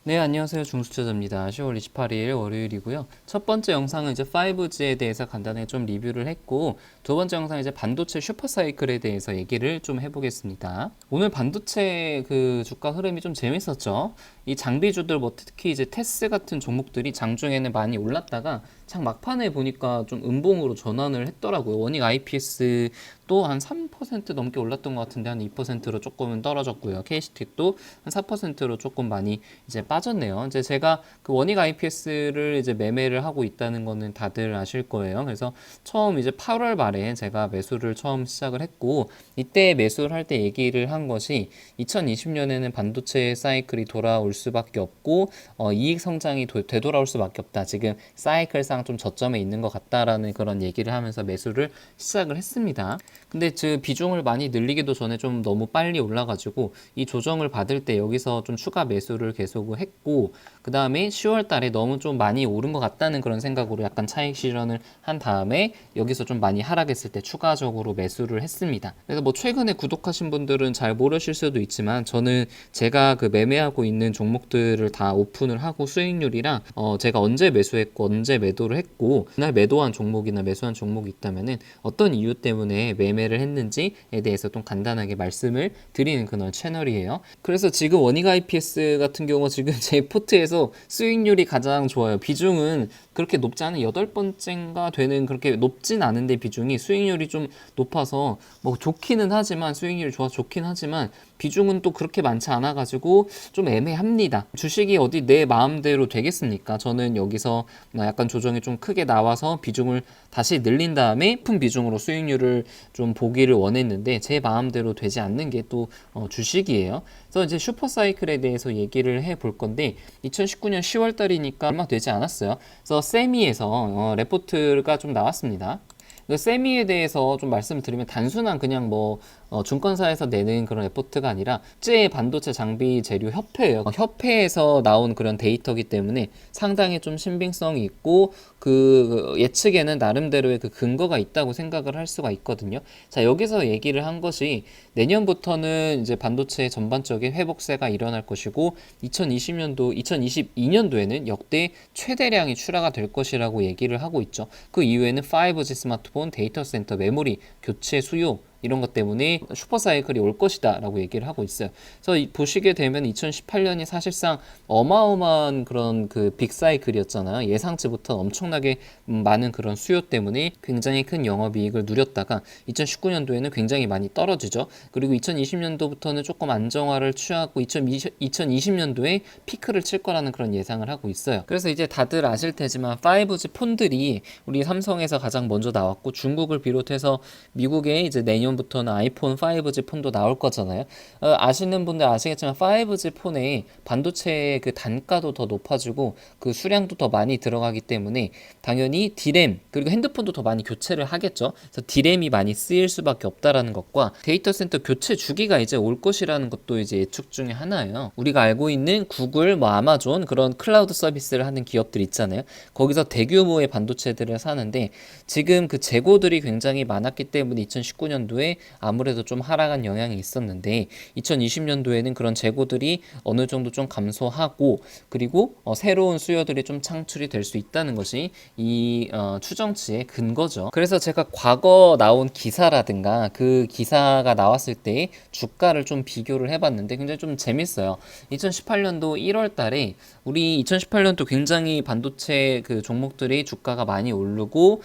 네, 안녕하세요. 중수처자입니다. 10월 28일 월요일이고요. 첫 번째 영상은 이제 5G에 대해서 간단하게 좀 리뷰를 했고, 두 번째 영상은 이제 반도체 슈퍼사이클에 대해서 얘기를 좀 해보겠습니다. 오늘 반도체 그 주가 흐름이 좀 재밌었죠. 이 장비주들 뭐 특히 이제 테스 같은 종목들이 장중에는 많이 올랐다가 장 막판에 보니까 좀 음봉으로 전환을 했더라고요. 원익 IPS 또 한 3% 넘게 올랐던 것 같은데 한 2%로 조금은 떨어졌고요. KCT도 한 4%로 조금 많이 이제 빠졌네요. 이제 제가 그 원익 IPS를 이제 매매를 하고 있다는 거는 다들 아실 거예요. 그래서 처음 이제 8월 말에 제가 매수를 처음 시작을 했고, 이때 매수를 할 때 얘기를 한 것이 2020년에는 반도체 사이클이 돌아올 수밖에 없고 이익 성장이 되돌아올 수밖에 없다. 지금 사이클상 좀 저점에 있는 것 같다라는 그런 얘기를 하면서 매수를 시작을 했습니다. 근데 그 비중을 많이 늘리기도 전에 좀 너무 빨리 올라가지고 이 조정을 받을 때 여기서 좀 추가 매수를 계속 했고, 그 다음에 10월 달에 너무 좀 많이 오른 것 같다는 그런 생각으로 약간 차익 실현을 한 다음에 여기서 좀 많이 하락했을 때 추가적으로 매수를 했습니다. 그래서 뭐 최근에 구독하신 분들은 잘 모르실 수도 있지만 저는 제가 그 매매하고 있는 종목들을 다 오픈을 하고 수익률이랑 제가 언제 매수했고 언제 매도를 했고 그날 매도한 종목이나 매수한 종목이 있다면은 어떤 이유 때문에 매매를 했는지에 대해서 좀 간단하게 말씀을 드리는 그런 채널이에요. 그래서 지금 원익 IPS 같은 경우 지금 제 포트에서 수익률이 가장 좋아요. 비중은 그렇게 높지 않은 8번째인가 되는, 그렇게 높진 않은데 비중이 수익률이 좀 높아서 뭐 좋기는 하지만, 수익률이 좋아서 좋긴 하지만 비중은 또 그렇게 많지 않아 가지고 좀 애매합니다. 주식이 어디 내 마음대로 되겠습니까? 저는 여기서 약간 조정이 좀 크게 나와서 비중을 다시 늘린 다음에 큰 비중으로 수익률을 좀 보기를 원했는데 제 마음대로 되지 않는 게 또 주식이에요. 그래서 이제 슈퍼사이클에 대해서 얘기를 해 볼 건데, 2019년 10월 달이니까 얼마 되지 않았어요. 그래서 세미에서 레포트가 좀 나왔습니다. 그 세미에 대해서 좀 말씀을 드리면 단순한 그냥 뭐 증권사에서 내는 그런 레포트가 아니라 국제 반도체 장비 재료 협회예요. 협회에서 나온 그런 데이터이기 때문에 상당히 좀 신빙성이 있고 그 예측에는 나름대로의 그 근거가 있다고 생각을 할 수가 있거든요. 자, 여기서 얘기를 한 것이 내년부터는 이제 반도체 전반적인 회복세가 일어날 것이고 2022년도에는 역대 최대량이 출하가 될 것이라고 얘기를 하고 있죠. 그 이후에는 5G 스마트폰, 데이터 센터, 메모리, 교체 수요 이런 것 때문에 슈퍼사이클이 올 것이다 라고 얘기를 하고 있어요. 그래서 보시게 되면 2018년이 사실상 어마어마한 그런 그 빅사이클이었잖아요. 예상치 못한 엄청나게 많은 그런 수요 때문에 굉장히 큰 영업이익을 누렸다가 2019년도에는 굉장히 많이 떨어지죠. 그리고 2020년도부터는 조금 안정화를 취하고 2020년도에 피크를 칠 거라는 그런 예상을 하고 있어요. 그래서 이제 다들 아실 테지만 5G 폰들이 우리 삼성에서 가장 먼저 나왔고, 중국을 비롯해서 미국에 이제 내년부터는 아이폰 5G 폰도 나올 거잖아요. 아시는 분들 아시겠지만 5G 폰에 반도체의 그 단가도 더 높아지고 그 수량도 더 많이 들어가기 때문에 당연히 D램 그리고 핸드폰도 더 많이 교체를 하겠죠. 그래서 D램이 많이 쓰일 수밖에 없다라는 것과 데이터 센터 교체 주기가 이제 올 것이라는 것도 이제 예측 중에 하나예요. 우리가 알고 있는 구글, 뭐 아마존 그런 클라우드 서비스를 하는 기업들 있잖아요. 거기서 대규모의 반도체들을 사는데 지금 그 재고들이 굉장히 많았기 때문에 2019년도에 아무래도 좀 하락한 영향이 있었는데 2020년도에는 그런 재고들이 어느 정도 좀 감소하고 그리고 새로운 수요들이 좀 창출이 될 수 있다는 것이 이 추정치의 근거죠. 그래서 제가 과거 나온 기사라든가 그 기사가 나왔을 때 주가를 좀 비교를 해봤는데 굉장히 좀 재밌어요. 2018년도 1월 달에 우리 2018년도 굉장히 반도체 그 종목들이 주가가 많이 오르고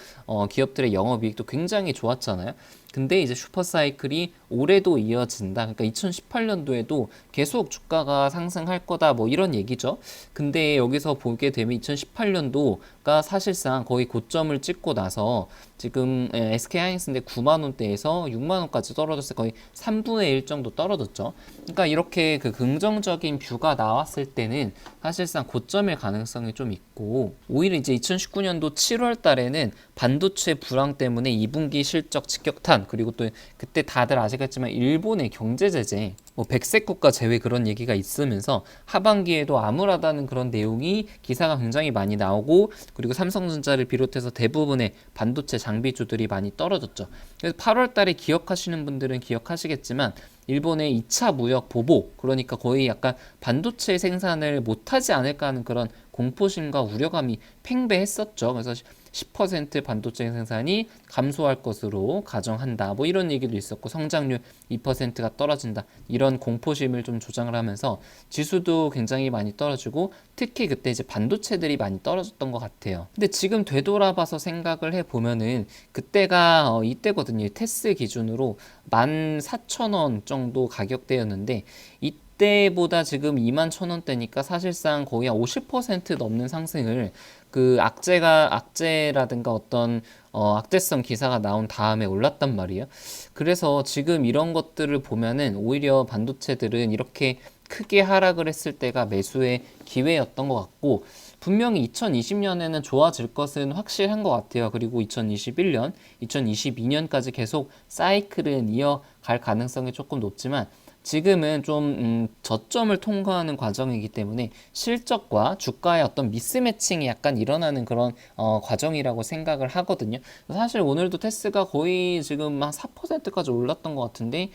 기업들의 영업이익도 굉장히 좋았잖아요. 근데 이제 슈퍼사이클이 올해도 이어진다. 그러니까 2018년도에도 계속 주가가 상승할 거다. 뭐 이런 얘기죠. 근데 여기서 보게 되면 2018년도가 사실상 거의 고점을 찍고 나서 지금 SK하이닉스인데 9만 원대에서 6만 원까지 떨어졌어요. 거의 3분의 1 정도 떨어졌죠. 그러니까 이렇게 그 긍정적인 뷰가 나왔을 때는 사실상 고점일 가능성이 좀 있고, 오히려 이제 2019년도 7월 달에는 반도체 불황 때문에 2분기 실적 직격탄, 그리고 또 그때 다들 아시겠지만 일본의 경제 제재, 뭐 백색 국가 제외 그런 얘기가 있으면서 하반기에도 암울하다는 그런 내용이 기사가 굉장히 많이 나오고, 그리고 삼성전자를 비롯해서 대부분의 반도체 장비주들이 많이 떨어졌죠. 그래서 8월 달에 기억하시는 분들은 기억하시겠지만 일본의 2차 무역 보복, 그러니까 거의 약간 반도체 생산을 못하지 않을까 하는 그런 공포심과 우려감이 팽배했었죠. 그래서 10% 반도체 생산이 감소할 것으로 가정한다. 뭐 이런 얘기도 있었고, 성장률 2%가 떨어진다. 이런 공포심을 좀 조장을 하면서 지수도 굉장히 많이 떨어지고, 특히 그때 이제 반도체들이 많이 떨어졌던 것 같아요. 근데 지금 되돌아봐서 생각을 해보면은 그때가 이때거든요. 테스 기준으로 14,000원 정도 가격대였는데, 이때보다 지금 21,000원대니까 사실상 거의 한 50% 넘는 상승을 그 악재라든가 어떤 악재성 기사가 나온 다음에 올랐단 말이에요. 그래서 지금 이런 것들을 보면은 오히려 반도체들은 이렇게 크게 하락을 했을 때가 매수의 기회였던 것 같고, 분명히 2020년에는 좋아질 것은 확실한 것 같아요. 그리고 2021년, 2022년까지 계속 사이클은 이어갈 가능성이 조금 높지만, 지금은 좀 저점을 통과하는 과정이기 때문에 실적과 주가의 어떤 미스매칭이 약간 일어나는 그런 과정이라고 생각을 하거든요. 사실 오늘도 테스가 거의 지금 한 4%까지 올랐던 것 같은데,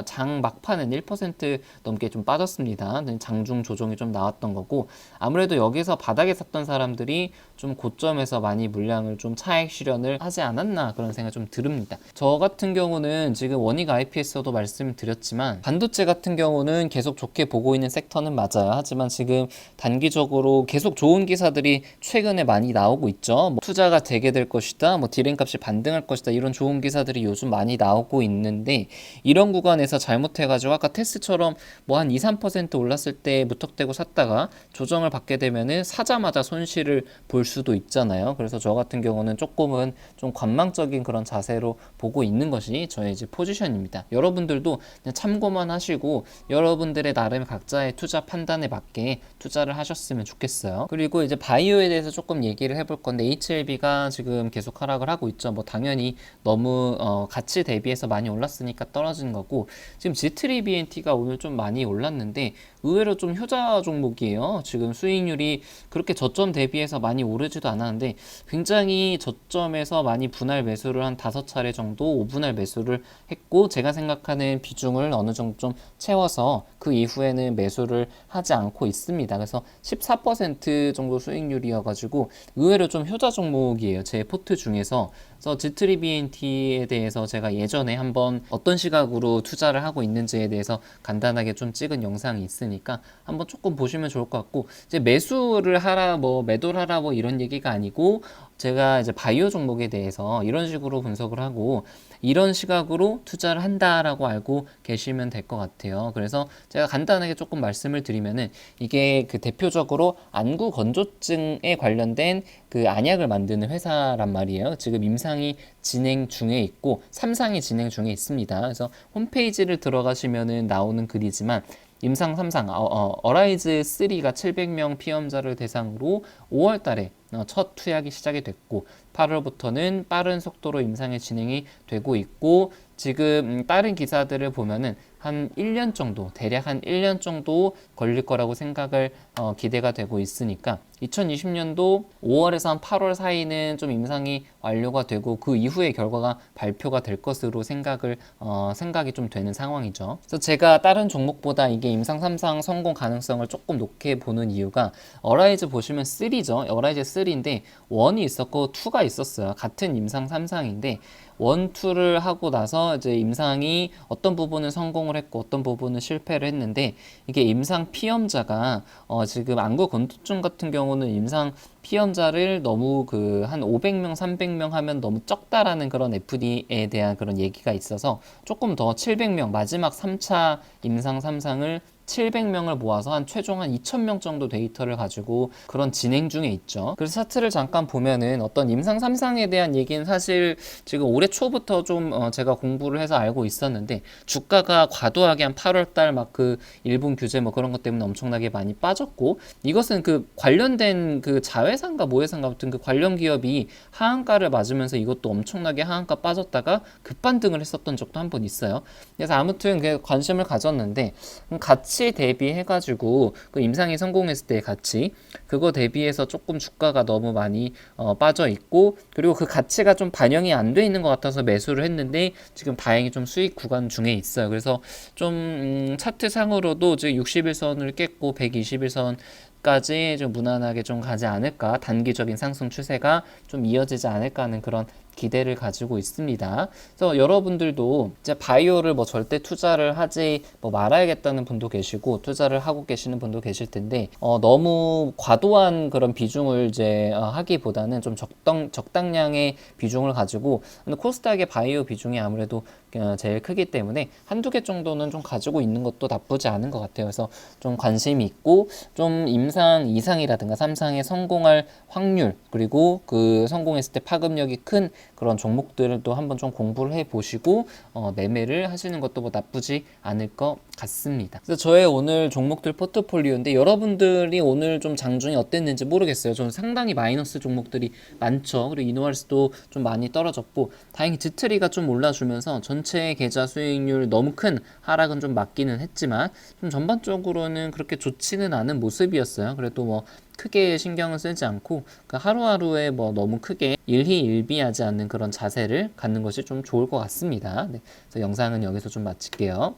장 막판은 1% 넘게 좀 빠졌습니다. 장중 조정이 좀 나왔던 거고, 아무래도 여기서 바닥에 샀던 사람들이 좀 고점에서 많이 물량을 좀 차익 실현을 하지 않았나, 그런 생각이 좀 듭니다. 저 같은 경우는 지금 원익 IP에서도 말씀을 드렸지만, 반도체 같은 경우는 계속 좋게 보고 있는 섹터는 맞아요. 하지만 지금 단기적으로 계속 좋은 기사들이 최근에 많이 나오고 있죠. 뭐 투자가 되게 될 것이다, 뭐 디램 값이 반등할 것이다, 이런 좋은 기사들이 요즘 많이 나오고 있는데, 이런 구간에서 잘못해가지고 아까 테스처럼 뭐 한 2, 3% 올랐을 때 무턱대고 샀다가 조정을 받게 되면은 사자마자 손실을 볼 수도 있잖아요. 그래서 저 같은 경우는 조금은 좀 관망적인 그런 자세로 보고 있는 것이 저의 이제 포지션입니다. 여러분들도 그냥 참고만 하시고 여러분들의 나름 각자의 투자 판단에 맞게 투자를 하셨으면 좋겠어요. 그리고 이제 바이오에 대해서 조금 얘기를 해볼 건데, HLB가 지금 계속 하락을 하고 있죠. 뭐 당연히 너무 가치 대비해서 많이 올랐으니까 떨어지는 거고, 지금 G3BNT가 오늘 좀 많이 올랐는데 의외로 좀 효자 종목이에요. 지금 수익률이 그렇게 저점 대비해서 많이 오르지도 않았는데, 굉장히 저점에서 많이 분할 매수를 한 5차례 정도 5분할 매수를 했고, 제가 생각하는 비중을 어느 정도 좀 채워서 그 이후에는 매수를 하지 않고 있습니다. 그래서 14% 정도 수익률이어가지고 의외로 좀 효자 종목이에요, 제 포트 중에서. 그래서 G3BNT에 대해서 제가 예전에 한번 어떤 시각으로 투자를 하고 있는지에 대해서 간단하게 좀 찍은 영상이 있으니까 한번 조금 보시면 좋을 것 같고, 이제 매수를 하라, 뭐 매도를 하라, 뭐 이런 얘기가 아니고, 제가 이제 바이오 종목에 대해서 이런 식으로 분석을 하고 이런 시각으로 투자를 한다라고 알고 계시면 될 것 같아요. 그래서 제가 간단하게 조금 말씀을 드리면은, 이게 그 대표적으로 안구 건조증에 관련된 그 안약을 만드는 회사란 말이에요. 지금 임상이 진행 중에 있고 3상이 진행 중에 있습니다. 그래서 홈페이지를 들어가시면은 나오는 글이지만, 임상 3상 어라이즈 3가 700명 피험자를 대상으로 5월 달에 첫 투약이 시작이 됐고, 8월부터는 빠른 속도로 임상의 진행이 되고 있고, 지금 다른 기사들을 보면은 한 1년 정도, 대략 한 1년 정도 걸릴 거라고 생각을 기대가 되고 있으니까, 2020년도 5월에서 한 8월 사이는 좀 임상이 완료가 되고 그 이후에 결과가 발표가 될 것으로 생각이 좀 되는 상황이죠. 그래서 제가 다른 종목보다 이게 임상 3상 성공 가능성을 조금 높게 보는 이유가, 어라이즈 보시면 3죠. 어라이즈 3인데 1이 있었고 2가 있었어요. 같은 임상 3상인데 1, 2를 하고 나서 이제 임상이 어떤 부분은 성공을 했고 어떤 부분은 실패를 했는데, 이게 임상 피험자가 지금 안구 건조증 같은 경우는 임상 피험자를 너무 한 500명, 300명 하면 너무 적다라는 그런 FDA에 대한 그런 얘기가 있어서 조금 더 700명, 마지막 3차 임상 3상을 700명을 모아서 한 최종 한 2000명 정도 데이터를 가지고 그런 진행 중에 있죠. 그래서 차트를 잠깐 보면은 어떤 임상 3상에 대한 얘기는 사실 지금 올해 초부터 좀 제가 공부를 해서 알고 있었는데, 주가가 과도하게 한 8월 달 막 그 일본 규제 뭐 그런 것 때문에 엄청나게 많이 빠졌고, 이것은 그 관련된 그 자회사인가 모회사인가 같은 그 관련 기업이 하한가를 맞으면서 이것도 엄청나게 하한가 빠졌다가 급반등을 했었던 적도 한 번 있어요. 그래서 아무튼 관심을 가졌는데, 같이 가치 대비해가지고 그 임상이 성공했을 때 가치 그거 대비해서 조금 주가가 너무 많이 빠져 있고 그리고 그 가치가 좀 반영이 안 돼 있는 것 같아서 매수를 했는데 지금 다행히 좀 수익 구간 중에 있어요. 그래서 좀 차트 상으로도 지금 60일선을 깼고 120일선 까지 좀 무난하게 좀 가지 않을까, 단기적인 상승 추세가 좀 이어지지 않을까 하는 그런 기대를 가지고 있습니다. 그래서 여러분들도 이제 바이오를 뭐 절대 투자를 하지 뭐 말아야겠다는 분도 계시고 투자를 하고 계시는 분도 계실 텐데 너무 과도한 그런 비중을 이제 하기보다는 좀 적당량의 비중을 가지고 근데 코스닥의 바이오 비중이 아무래도 제일 크기 때문에 한두 개 정도는 좀 가지고 있는 것도 나쁘지 않은 것 같아요. 그래서 좀 관심이 있고 좀 임상 2상이라든가 3상에 성공할 확률 그리고 그 성공했을 때 파급력이 큰 그런 종목들도 한번 좀 공부를 해 보시고 매매를 하시는 것도 뭐 나쁘지 않을 것 같습니다. 그래서 저의 오늘 종목들 포트폴리오인데 여러분들이 오늘 좀 장중이 어땠는지 모르겠어요. 저는 상당히 마이너스 종목들이 많죠. 그리고 이노알스도 좀 많이 떨어졌고 다행히 지트리가 좀 올라주면서 전체 계좌 수익률 너무 큰 하락은 좀 맞기는 했지만 좀 전반적으로는 그렇게 좋지는 않은 모습이었어요. 그래도 뭐 크게 신경을 쓰지 않고 그 하루하루에 뭐 너무 크게 일희일비하지 않는 그런 자세를 갖는 것이 좀 좋을 것 같습니다. 네, 그래서 영상은 여기서 좀 마칠게요.